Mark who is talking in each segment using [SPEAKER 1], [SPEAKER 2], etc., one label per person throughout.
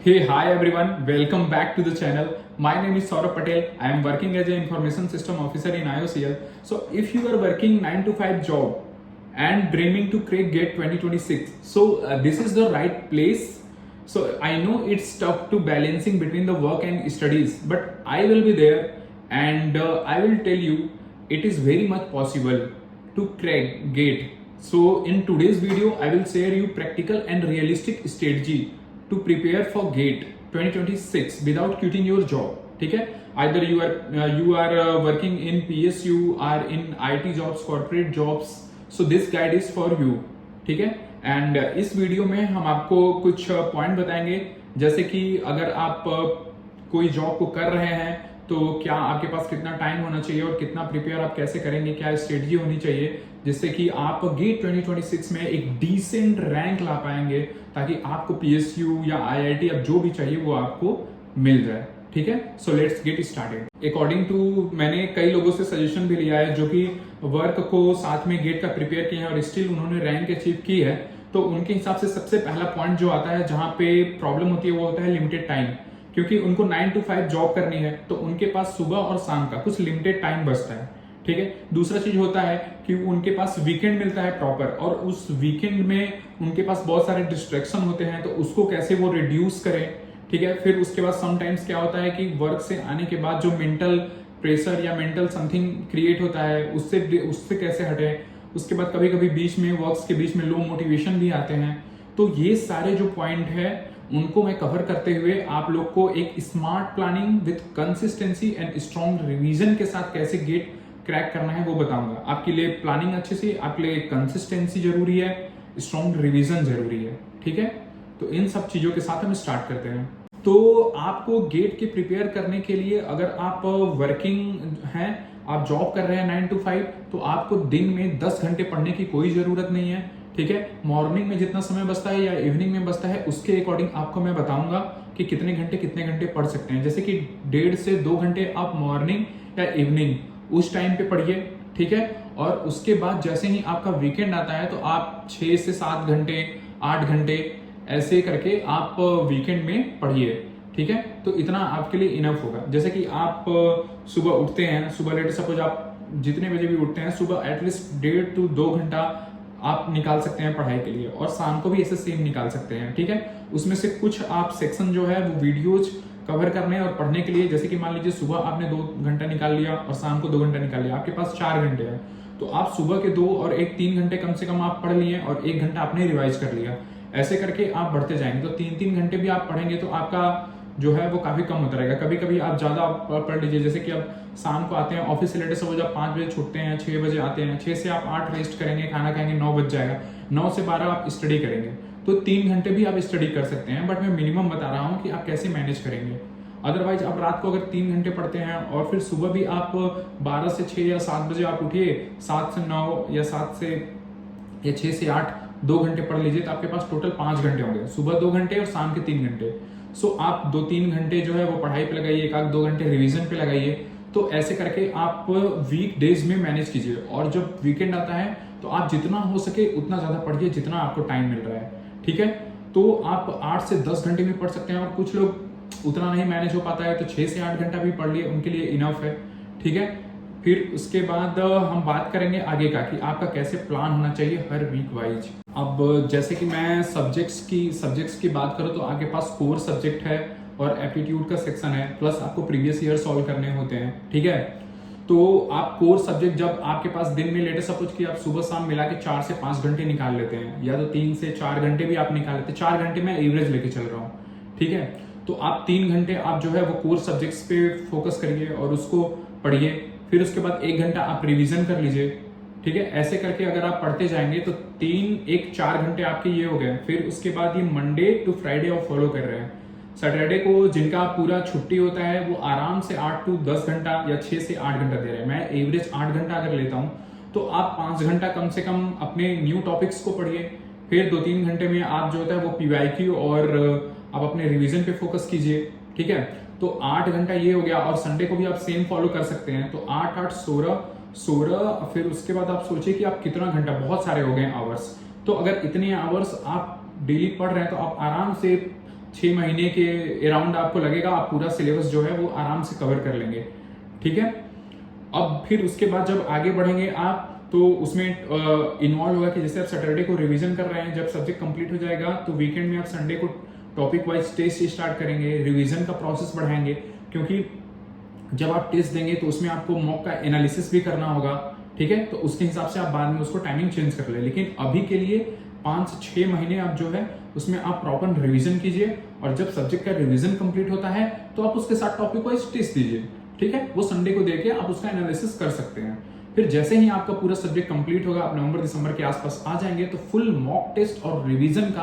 [SPEAKER 1] Hey, hi everyone, welcome back to the channel. My name is Saurabh Patel. I am working as an information system officer in IOCL. So, if you are working 9 to 5 job and dreaming to crack GATE 2026, this is the right place. So, I know it's tough to balancing between the work and studies, but I will be there and I will tell you it is very much possible to crack GATE. So, in today's video, I will share you practical and realistic strategy to prepare for GATE 2026 without quitting your job. ठीक है, either you are working in PSU or in IT jobs, corporate jobs, so this guide is for you. ठीक है, and इस video में हम आपको कुछ point बताएंगे, जैसे कि अगर आप कोई जॉब को कर रहे हैं तो क्या आपके पास कितना टाइम होना चाहिए और कितना प्रिपेयर आप कैसे करेंगे, क्या स्ट्रेटजी होनी चाहिए जिससे कि आप गेट 2026 में एक डिसेंट रैंक ला पाएंगे, ताकि आपको पीएसयू या आईआईटी अब जो भी चाहिए वो आपको मिल जाए. ठीक है, so let's get started. According to मैंने कई लोगों से सजेशन भी लिया है जो कि वर्क को साथ में गेट का प्रिपेयर किए हैं और स्टिल उन्होंने रैंक अचीव की है. तो उनके हिसाब से सबसे पहला पॉइंट जो आता है जहां पे प्रॉब्लम होती है वो होता है लिमिटेड टाइम, क्योंकि उनको 9 to 5 जॉब करनी है तो उनके पास सुबह और शाम का कुछ लिमिटेड टाइम बचता है. ठीक है, दूसरा चीज होता है कि उनके पास वीकेंड मिलता है प्रॉपर, और उस वीकेंड में उनके पास बहुत सारे डिस्ट्रैक्शन होते हैं, तो उसको कैसे वो रिड्यूस करें. ठीक है, फिर उसके बाद समटाइम्स क्या होता है कि वर्क से आने के बाद जो मेंटल प्रेशर या मेंटल समथिंग क्रिएट होता है उससे कैसे हटे. उसके बाद कभी कभी बीच में वर्क्स के बीच में लो मोटिवेशन भी आते हैं. तो ये सारे जो पॉइंट है उनको मैं कवर करते हुए आप लोग को एक smart planning with consistency and strong revision के साथ कैसे गेट क्रैक करना है वो बताऊंगा. आपके लिए प्लानिंग अच्छे से, आपके लिए कंसिस्टेंसी जरूरी है, स्ट्रॉन्ग रिवीजन जरूरी है. ठीक है, तो इन सब चीजों के साथ हम स्टार्ट करते हैं. तो आपको गेट के प्रिपेयर करने के लिए, अगर आप वर्किंग हैं, आप जॉब कर रहे हैं 9 to 5, तो आपको दिन में 10 घंटे पढ़ने की कोई जरूरत नहीं है. ठीक है, मॉर्निंग में जितना समय बचता है या इवनिंग में बचता है उसके अकॉर्डिंग आपको मैं बताऊंगा कि कितने घंटे पढ़ सकते हैं. जैसे कि 1.5 से 2 घंटे आप मॉर्निंग या इवनिंग उस टाइम पे पढ़िए. ठीक है, और उसके बाद जैसे ही आपका वीकेंड आता है तो आप 6 से 7 घंटे 8 घंटे ऐसे करके आप वीकेंड में पढ़िए. ठीक है, तो इतना आपके लिए इनफ होगा. जैसे कि आप सुबह उठते हैं, सुबह लेट सपोज आप जितने बजे भी उठते हैं, सुबह एटलीस्ट 1.5 to 2 घंटा आप निकाल सकते हैं पढ़ाई के लिए, और शाम को भी ऐसे सेम निकाल सकते हैं. ठीक है, उसमें से कुछ आप सेक्शन जो है वो वीडियोज कवर करने और पढ़ने के लिए, जैसे कि मान लीजिए सुबह आपने 2 घंटा निकाल लिया और शाम को 2 घंटा निकाल लिया, आपके पास 4 घंटे हैं, तो आप सुबह के 2 और 3 घंटे कम से कम आप पढ़ लिए और 1 घंटा आपने रिवाइज कर लिया. ऐसे करके आप बढ़ते जाएंगे तो 3 घंटे भी आप पढ़ेंगे तो आपका जो है वो काफी कम होता रहेगा. कभी कभी आप ज्यादा पढ़ लीजिए, जैसे कि आप शाम को आते हैं ऑफिस से, लेटे सपोज आप 5 बजे छूटते हैं, 6 बजे आते हैं, 6 से आप 8 रेस्ट करेंगे, खाना खाएंगे, 9 बज जाएगा, 9 से 12 आप स्टडी करेंगे, तो 3 घंटे भी आप स्टडी कर सकते हैं. बट मैं मिनिमम बता रहा हूँ कि आप कैसे मैनेज करेंगे. अदरवाइज आप रात को अगर 3 घंटे पढ़ते हैं और फिर सुबह भी आप 12 से 6 या 7 बजे आप उठिए, 7 से 9 या 6 से 8 2 घंटे पढ़ लीजिए, तो आपके पास टोटल 5 घंटे होंगे. सुबह 2 घंटे और शाम के 3 घंटे. सो आप 2-3 घंटे जो है वो पढ़ाई पे लगाइए, 1-2 घंटे रिवीजन पे लगाइए. तो ऐसे करके आप वीक डेज में मैनेज कीजिए, और जब वीकेंड आता है तो आप जितना हो सके उतना ज्यादा पढ़िए जितना आपको टाइम मिल रहा है. ठीक है, तो आप 8 से 10 घंटे में पढ़ सकते हैं, और कुछ लोग उतना नहीं मैनेज हो पाता है तो 6 से 8 घंटा भी पढ़ लिए, उनके लिए इनफ है. ठीक है, फिर उसके बाद हम बात करेंगे आगे का कि आपका कैसे प्लान होना चाहिए हर वीक वाइज. अब जैसे कि मैं सब्जेक्ट्स की बात करूं तो आपके पास कोर सब्जेक्ट है और एप्टीट्यूड का सेक्शन है, प्लस आपको प्रीवियस ईयर सॉल्व करने होते हैं. ठीक है, तो आप कोर सब्जेक्ट जब आपके पास दिन में लेटे सपोज कि आप सुबह शाम मिला के 4 से 5 घंटे निकाल लेते हैं, या तो 3 से 4 घंटे भी आप निकाल लेते हैं, 4 घंटे मैं एवरेज लेके चल रहा हूँ. ठीक है, तो आप 3 घंटे आप जो है वो कोर सब्जेक्ट्स पे फोकस करिए और उसको पढ़िए. फिर उसके बाद 1 घंटा आप रिवीजन कर लीजिए. ठीक है, ऐसे करके अगर आप पढ़ते जाएंगे तो 4 घंटे आपके ये हो गए. फिर उसके बाद ये मंडे टू फ्राइडे आप फॉलो कर रहे हैं. सैटरडे को जिनका पूरा छुट्टी होता है वो आराम से 8 to 10 घंटा या 6 से 8 घंटा दे रहे हैं. मैं एवरेज 8 घंटा अगर लेता हूं तो आप 5 घंटा कम से कम अपने न्यू टॉपिक्स को पढ़िए. फिर 2-3 घंटे में आप जो होता है वो पीवाईक्यू और आप अपने रिवीजन पे फोकस कीजिए. ठीक है, तो 8 घंटा ये हो गया, और संडे को भी आप सेम फॉलो कर सकते हैं. तो 8-8 16. फिर उसके बाद आप सोचिए कि आप कितना घंटा, बहुत सारे हो गए आवर्स. तो अगर इतने आवर्स आप डेली पढ़ रहे हैं तो आप आराम से 6 महीने के अराउंड आपको लगेगा, आप पूरा सिलेबस जो है वो आराम से कवर कर लेंगे। ठीक है, अब फिर उसके बाद जब आगे बढ़ेंगे आप, तो उसमें इन्वॉल्व होगा कि जैसे आप सैटरडे को रिवीजन कर रहे हैं, जब सब्जेक्ट कंप्लीट हो जाएगा तो वीकेंड में आप संडे को टॉपिक वाइज टेस्ट स्टार्ट करेंगे, रिवीजन का प्रोसेस बढ़ाएंगे, क्योंकि जब आप टेस्ट देंगे तो उसमें आपको मॉक का एनालिसिस भी करना होगा। ठीक है, तो उसके हिसाब से आप बाद में उसको टाइमिंग चेंज कर ले, लेकिन अभी के लिए 5 से 6 महीने आप जो है उसमें आप प्रॉपर रिवीजन कीजिए, और जब सब्जेक्ट का रिवीजन कंप्लीट होता है तो आप उसके साथ टॉपिक वाइज टेस्ट दीजिए। ठीक है, वो संडे को देके आप उसका एनालिसिस कर सकते हैं। फिर जैसे ही आपका पूरा सब्जेक्ट कंप्लीट होगा, आप नवंबर दिसंबर के आसपास आ जाएंगे, तो फुल मॉक टेस्ट और रिवीजन का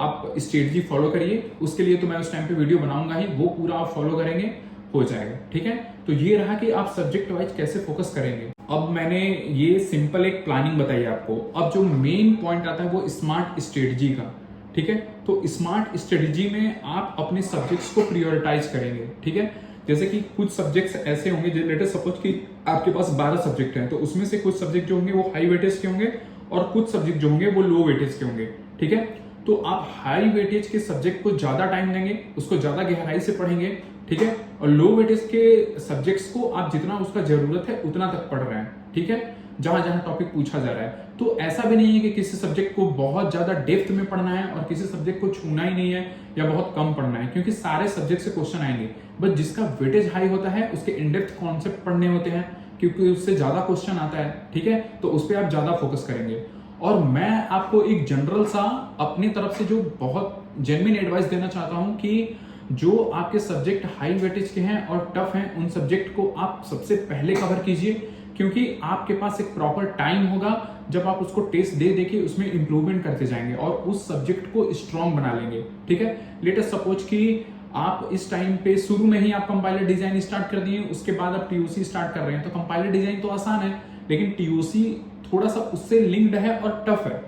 [SPEAKER 1] आप स्ट्रेटजी फॉलो करिए। उसके लिए तो मैं उस टाइम पे वीडियो बनाऊंगा ही, वो पूरा आप फॉलो करेंगे, हो जाएगा। ठीक है, तो ये रहा कि आप सब्जेक्ट वाइज कैसे फोकस करेंगे। अब मैंने ये सिंपल एक प्लानिंग बताई आपको। अब जो मेन पॉइंट आता है वो स्मार्ट स्ट्रेटजी का। ठीक है, तो स्मार्ट स्ट्रेटजी में आप अपने सब्जेक्ट्स को प्रायोरिटाइज करेंगे। ठीक है, जैसे कि कुछ सब्जेक्ट्स ऐसे होंगे, लेट अस सपोज कि आपके पास 12 सब्जेक्ट हैं, तो उसमें से कुछ सब्जेक्ट जो होंगे वो हाई वेटेज के होंगे और कुछ सब्जेक्ट जो होंगे वो लो वेटेज के होंगे। ठीक है, तो आप हाई वेटेज के सब्जेक्ट को ज्यादा टाइम देंगे, उसको ज्यादा गहराई से पढ़ेंगे। ठीक है, और लो वेटेज के सब्जेक्ट्स को आप जितना उसका जरूरत है उतना तक पढ़ रहे हैं। ठीक है, जहां जहां टॉपिक पूछा जा रहा है। तो ऐसा भी नहीं है कि किसी सब्जेक्ट को बहुत ज्यादा डेप्थ में पढ़ना है और किसी सब्जेक्ट को छूना ही नहीं है या बहुत कम पढ़ना है, क्योंकि सारे सब्जेक्ट से क्वेश्चन आएंगे। बस जिसका वेटेज हाई होता है उसके इनडेप्थ कॉन्सेप्ट पढ़ने होते हैं, क्योंकि उससे ज्यादा क्वेश्चन आता है। ठीक है, तो उस पर आप ज्यादा फोकस करेंगे। और मैं आपको एक जनरल सा अपनी तरफ से जो बहुत जेन्युइन एडवाइस देना चाहता हूं कि जो आपके सब्जेक्ट हाई वेटेज के हैं और टफ हैं, उन सब्जेक्ट को आप सबसे पहले कवर कीजिए, क्योंकि आपके पास एक प्रॉपर टाइम होगा जब आप उसको टेस्ट दे देके उसमें इंप्रूवमेंट करते जाएंगे और उस सब्जेक्ट को स्ट्रॉन्ग बना लेंगे। ठीक है, लेट अस सपोज कि आप इस टाइम पे शुरू में ही आप कंपाइलर डिजाइन स्टार्ट कर दिए, उसके बाद आप टीओसी स्टार्ट कर रहे हैं, तो कंपाइलर डिजाइन तो आसान है, लेकिन टीओसी थोड़ा सा उससे लिंक्ड है और टफ है।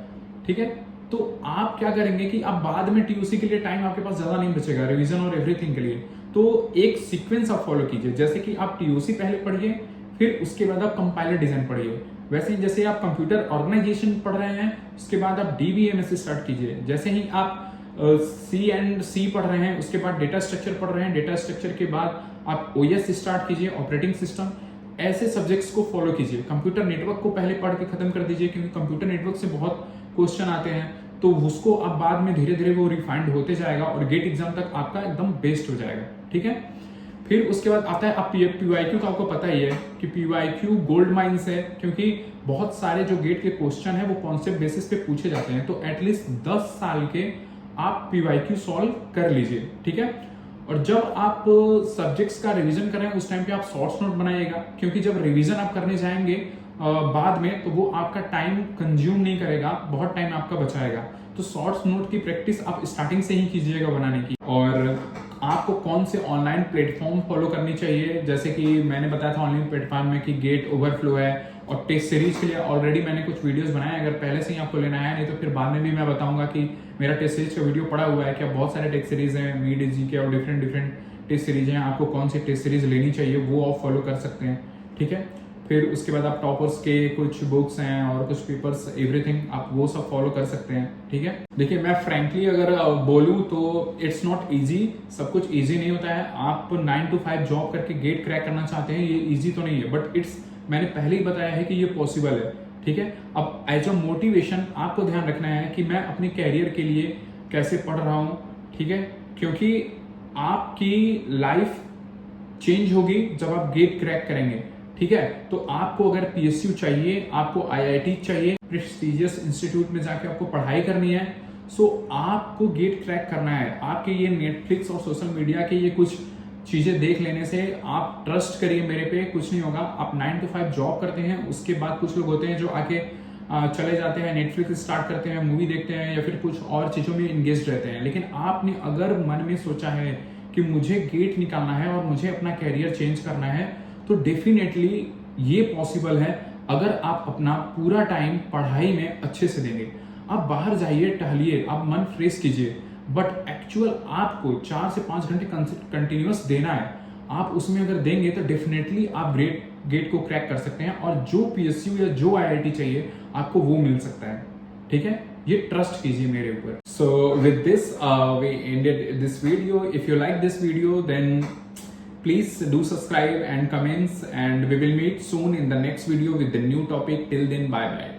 [SPEAKER 1] ठीक है, तो आप क्या करेंगे कि आप बाद में टीओसी के लिए टाइम आपके पास ज्यादा नहीं बचेगा, रिवीजन और एवरीथिंग के लिए। तो एक सीक्वेंस आप फॉलो कीजिए, जैसे कि आप टीओसी पहले पढ़िए, फिर उसके बाद आप कंपाइलर डिजाइन पढ़िए। वैसे ही जैसे आप कंप्यूटर ऑर्गेनाइजेशन पढ़ रहे हैं, उसके बाद आप डीबीएमएस स्टार्ट कीजिए। जैसे ही आप सी पढ़ रहे हैं, उसके बाद डेटा स्ट्रक्चर पढ़ रहे हैं, डेटा स्ट्रक्चर के बाद आप ओएस स्टार्ट कीजिए, ऑपरेटिंग सिस्टम। ऐसे सब्जेक्ट्स को फॉलो कीजिए। कंप्यूटर नेटवर्क को पहले पढ़ के खत्म कर दीजिए, क्योंकि कंप्यूटर नेटवर्क से बहुत क्वेश्चन आते हैं, तो उसको आप बाद में धीरे धीरे वो रिफाइंड होते जाएगा और गेट एग्जाम तक आपका एकदम बेस्ट हो जाएगा। ठीक है, फिर उसके बाद आता है आप पीवाईक्यू, तो आपको पता ही है कि पीवाईक्यू गोल्ड माइंस है, क्योंकि बहुत सारे जो गेट के क्वेश्चन है वो कॉन्सेप्ट बेसिस पे पूछे जाते हैं। तो एटलीस्ट 10 साल के आप पीवाईक्यू सॉल्व कर लीजिए। ठीक है, और जब आप सब्जेक्ट्स का रिवीजन करें उस टाइम पे आप शॉर्ट्स नोट बनाइएगा, क्योंकि जब रिवीजन आप करने जाएंगे बाद में, तो वो आपका टाइम कंज्यूम नहीं करेगा, बहुत टाइम आपका बचाएगा। तो शॉर्ट्स नोट की प्रैक्टिस आप स्टार्टिंग से ही कीजिएगा बनाने की। और आपको कौन से ऑनलाइन प्लेटफॉर्म फॉलो करनी चाहिए, जैसे कि मैंने बताया था ऑनलाइन प्लेटफॉर्म में कि गेट ओवरफ्लो है, और टेस्ट सीरीज के लिए ऑलरेडी मैंने कुछ वीडियोस बनाए, अगर पहले से ही आपको लेना है, नहीं तो फिर बाद में भी मैं बताऊंगा कि मेरा टेस्ट सीरीज का वीडियो पड़ा हुआ है, क्या बहुत सारे टेस्ट सीरीज हैं, मीड जी के और डिफरेंट टेस्ट सीरीज हैं, आपको कौन सी टेस्ट सीरीज लेनी चाहिए वो आप फॉलो कर सकते हैं। ठीक है, फिर उसके बाद आप टॉपर्स के कुछ बुक्स हैं और कुछ पेपर्स, एवरीथिंग आप वो सब फॉलो कर सकते हैं। ठीक है, देखिए मैं फ्रैंकली अगर बोलूं तो इट्स नॉट इजी, सब कुछ इजी नहीं होता है। आप 9 to 5 जॉब करके गेट क्रैक करना चाहते हैं, ये इजी तो नहीं है, बट मैंने पहले ही बताया है कि ये पॉसिबल है। ठीक है, अब एज अ मोटिवेशन आपको ध्यान रखना है कि मैं अपने कैरियर के लिए कैसे पढ़ रहा हूं। ठीक है, क्योंकि आपकी लाइफ चेंज होगी जब आप गेट क्रैक करेंगे। ठीक है, तो आपको अगर पीएसयू चाहिए, आपको आईआईटी चाहिए, प्रेस्टिजियस इंस्टीट्यूट में जाके आपको पढ़ाई करनी है, सो आपको गेट क्रैक करना है। आपके ये नेटफ्लिक्स और सोशल मीडिया के ये कुछ चीजें देख लेने से आप ट्रस्ट करिए मेरे पे, कुछ नहीं होगा। आप 9 to 5 जॉब करते हैं, उसके बाद कुछ लोग होते हैं जो आके चले जाते हैं, नेटफ्लिक्स स्टार्ट करते हैं, मूवी देखते हैं या फिर कुछ और चीजों में इंगेज रहते हैं। लेकिन आपने अगर मन में सोचा है कि मुझे गेट निकालना है और मुझे अपना कैरियर चेंज करना है, तो डेफिनेटली ये पॉसिबल है अगर आप अपना पूरा टाइम पढ़ाई में अच्छे से देंगे। आप बाहर जाइए, टहलिए, आप मन फ्रेश कीजिए, बट एक्चुअल आपको 4 से 5 घंटे कंटिन्यूअस देना है। आप उसमें अगर देंगे तो डेफिनेटली आप गेट को क्रैक कर सकते हैं और जो पीएसयू या जो आईआईटी चाहिए आपको वो मिल सकता है। ठीक है, ये ट्रस्ट कीजिए मेरे ऊपर. So with this we ended this video. If you like this video, then please do subscribe and comments, and we will meet soon in the next video with the new topic. Till then, bye bye.